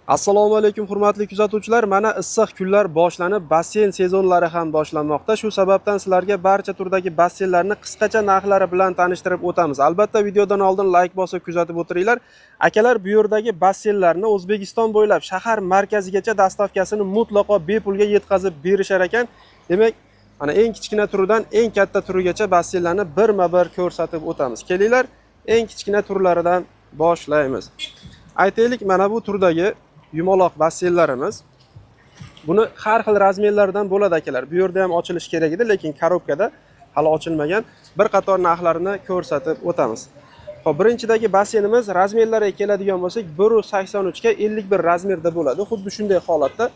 Assalomu alaykum hurmatli kuzatuvchilar. Mana issiq kunlar boshlanib, basseyn sezonlari ham boshlanmoqda. Shu sababdan sizlarga barcha turdagi basseynlarni qisqacha narxlari bilan tanishtirib o'tamiz. Albatta videodan oldin like bosib kuzatib o'tiringlar. Akalar, bu yerdagi basseynlarni O'zbekiston bo'ylab shahar markazigacha dastavkasini mutlaqo bepulga yetkazib berishar ekan. Demak, mana eng kichkina turidan eng katta turigacha basseynlarni birma-bir ko'rsatib o'tamiz. Kelinglar, eng kichkina turlaridan boshlaymiz. Aytaylik, mana bu turdagi yumaloq basseynlarimiz. Buni har xil razmerlardan bo'ladi akalar. Bu yerda ham ochilish kerak edi, lekin korobkada hali ochilmagan. Bir qator narxlarini ko'rsatib o'tamiz. Xo'p, birinchidagi basseynimiz razmerlariga keladigan bo'lsak, 1.83 ga 51 razmerda bo'ladi. Xuddi shunday holatda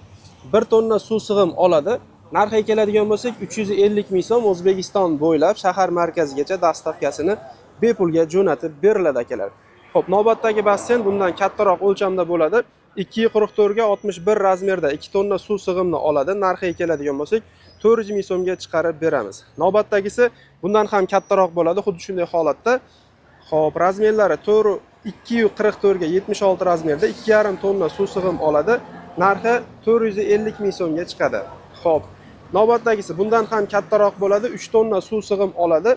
1 tonna suv sig'im oladi. Narxiga keladigan bo'lsak, 350 ming so'm O'zbekiston bo'ylab shahar markazigacha dastavkasini bepulga jo'natib beriladi akalar. Xo'p, navbatdagi basseyn bundan kattaroq o'lchamda bo'ladi. 244 ga 61 razmerda 2 tonna suv sig'imni oladi. Narxiga keladigan bo'lsak, 400 ming so'mga chiqarib beramiz. Navbatdagisi bundan ham kattaroq bo'ladi, xuddi shunday holatda. Xo'p, razmerlari 244 ga 76 razmerda 2,5 tonna suv sig'im oladi. Narxi 450 ming so'mga chiqadi. Xo'p, navbatdagisi bundan ham kattaroq bo'ladi, 3 tonna suv sig'im oladi.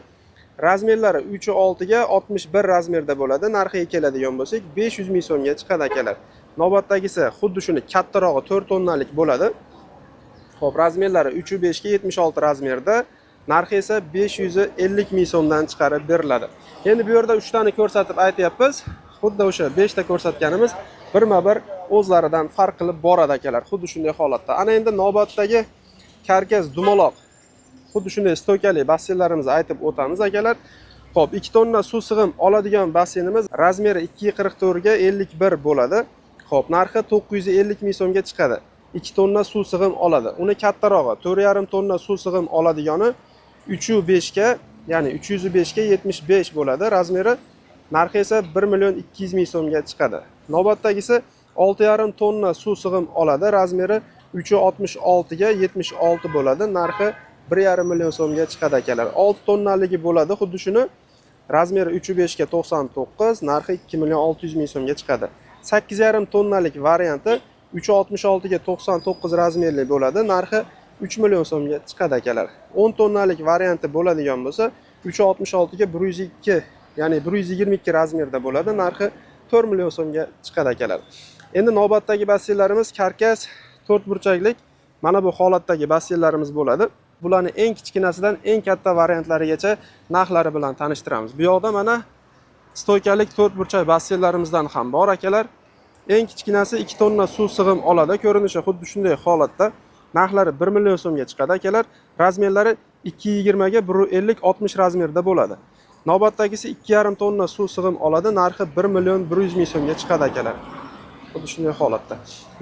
Razmerlari 3.6 ga 61 razmerda bo'ladi. Narxiga keladigan bo'lsak, 500 ming so'mga chiqadi akalar. Navbatdagisi xuddi shuni kattarog'i 4 tonnalik bo'ladi. Xo'p, razmerlari 3.5 ga 76 razmerda. Narxi esa 550 ming so'mdan chiqarib beriladi. Endi bu yerda 3 tani ko'rsatib aytyapmiz. Xuddi o'sha 5 ta ko'rsatganimiz birma-bir o'zlaridan farq qilib boradi akalar. Xuddi shunday holatda. Ana endi navbatdagi karkaz dumaloq xuddi shunday stoykali basseynlarimizni aytib o'tamiz akalar. Xo'p, 2 tonna suv sig'im oladigan basseynimiz razmeri 244 ga 51 bo'ladi. Xo'p, narxi 950 ming so'mga chiqadi. 2 tonna suv sig'im oladi. Uni kattarog'i 4,5 tonna suv sig'im oladigani 3.5 ga, ya'ni 305 ga 75 bo'ladi razmeri. Narxi esa 1 million 200 ming so'mga chiqadi. Navbatdagisi 6,5 tonna suv sig'im oladi. Razmeri 366 ga 76 bo'ladi. Narxi 1,5 million so'mga chiqadi akalar. 6 tonnaligi bo'ladi, xuddi shuni. Razmeri 3.5 ga 99, narxi 2 million 600 ming so'mga chiqadi. 8,5 tonnalik varianti 366 ga 99 razmerli bo'ladi. Narxi 3 million so'mga chiqadi akalar. 10 tonnalik varianti bo'ladigan bo'lsa, 366 ga 102, ya'ni 122 razmerda bo'ladi. Narxi 4 million so'mga chiqadi akalar. Endi navbatdagi basseynlarimiz karkas 4 burchaklik mana bu holatdagi basseynlarimiz bo'ladi. Bularni eng kichkinasidan eng katta variantlarigacha narxlari bilan tanishtiramiz. Bu yoqda mana stoykalik 4 burchak basseynlarimizdan ham bor akalar. Eng kichkinasi 2 tonna suv sig'im oladi. Ko'rinishi xuddi shunday holatda. Narxlari 1 million so'mga chiqadi akalar. Razmerlari 220 ga 150 60 razmerda bo'ladi. Navbatdagisi 2,5 tonna suv sig'im oladi. Narxi 1 million 100 ming so'mga chiqadi akalar. Xuddi shunday holatda.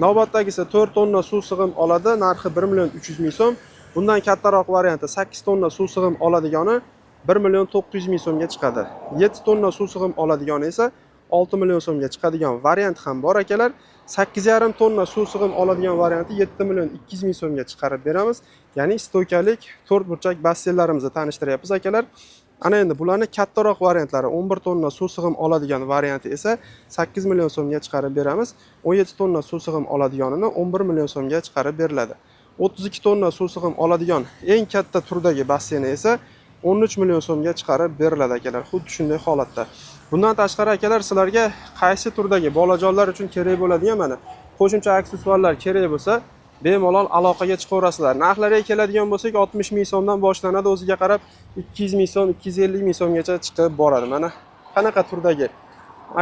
Navbatdagisi 4 tonna suv sig'im oladi. Narxi 1 million 300 ming so'm. Bundan kattaroq varianti 8 tonna suv sig'im oladigani 1 million 900 ming so'mga chiqadi. 7 tonna suv sig'im oladigani esa 6 million so'mga chiqadigan variant ham bor akalar. 8,5 tonna suv sig'im oladigan varianti 7 million 200 ming so'mga chiqarib beramiz. Ya'ni stoykalik 4 burchak basseynlarimizni tanishtiryapmiz akalar. Ana endi bularning kattaroq variantlari 11 tonna suv sig'im oladigan varianti esa 8 million so'mga chiqarib beramiz. 17 tonna suv sig'im oladiganini 11 million so'mga chiqarib beriladi. 32 tonna suv sig'im oladigan eng katta turdagi basseyni esa 13 million so'mga chiqarib beriladi akalar. Xuddi shunday holatda. Bundan tashqari akalar, sizlarga qaysi turdagi bolajonlar uchun kerak bo'ladigan mana qo'shimcha aksessuarlar kerak bo'lsa, bemalol aloqaga chiqaverasizlar. Narxlariga keladigan bo'lsak, 60 ming so'mdan boshlanadi, o'ziga qarab 200 ming so'm, 250 ming so'mgacha chiqib boradi. Mana qanaqa turdagi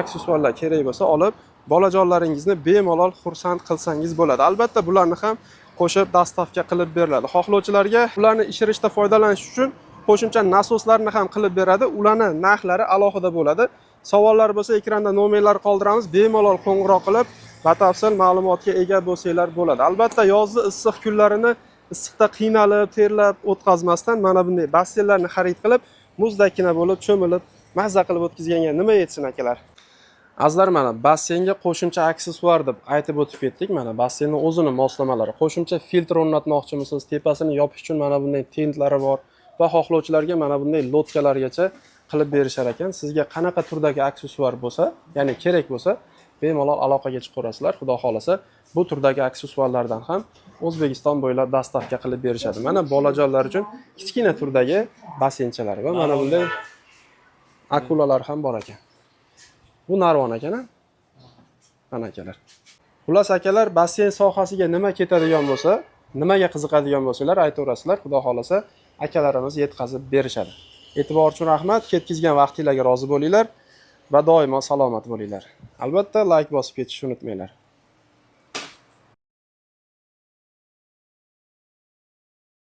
aksessuarlar kerak bo'lsa olib, bolajonlaringizni bemalol xursand qilsangiz bo'ladi. Albatta bularni ham qo'shib dastavka qilib beriladi. Xohlovchilarga ularni ishirishda foydalanish uchun qo'shimcha nasoslarni ham qilib beradi. Ularni narxlari alohida bo'ladi. Savollar bo'lsa, ekranda nomerlar qoldiramiz. Bemalol qo'ng'iroq qilib, batafsil ma'lumotga ega bo'lsanglar bo'ladi. Albatta yozgi issiq kunlarini issiqda qiynalib, terlab o'tkazmasdan mana bunday basseynlarni xarid qilib, muzdakkina bo'lib, cho'milib, mazza qilib o'tkazganga nima yetsin akalar? Azizlar, mana basseynga qo'shimcha aksessuar deb aytib o'tib ketdik. Mana basseynning o'zining moslamalari. Qo'shimcha filtr o'rnatmoqchimisiz? Tepasini yopish uchun mana bunday tentlari bor va xohlovchilarga mana bunday lotkalargacha qilib berishar ekan. Sizga qanaqa turdagi aksessuar bo'lsa, ya'ni kerak bo'lsa, bemalol aloqaga chiqaverasizlar. Xudo xolasa bu turdagi aksessuarlardan ham O'zbekiston bo'ylab dastavka qilib berishadi. Mana bolajonlar uchun kichkina turdagi basseynchalar va mana bunday akulalar ham bor ekan. Bu narvon ekan, mana akalar. Xullas akalar, basseyn sohasiga nima ketadigan bo'lsa, nimaga qiziqadigan bo'lsalar aytaverasizlar. Xudo xolasa akalarimiz yetkazib berishadi. E'tibor uchun rahmat. Ketkizgan vaqtingizga rozi bo'linglar va doimo salomat bo'linglar. Albatta like bosib ketishni unutmanglar.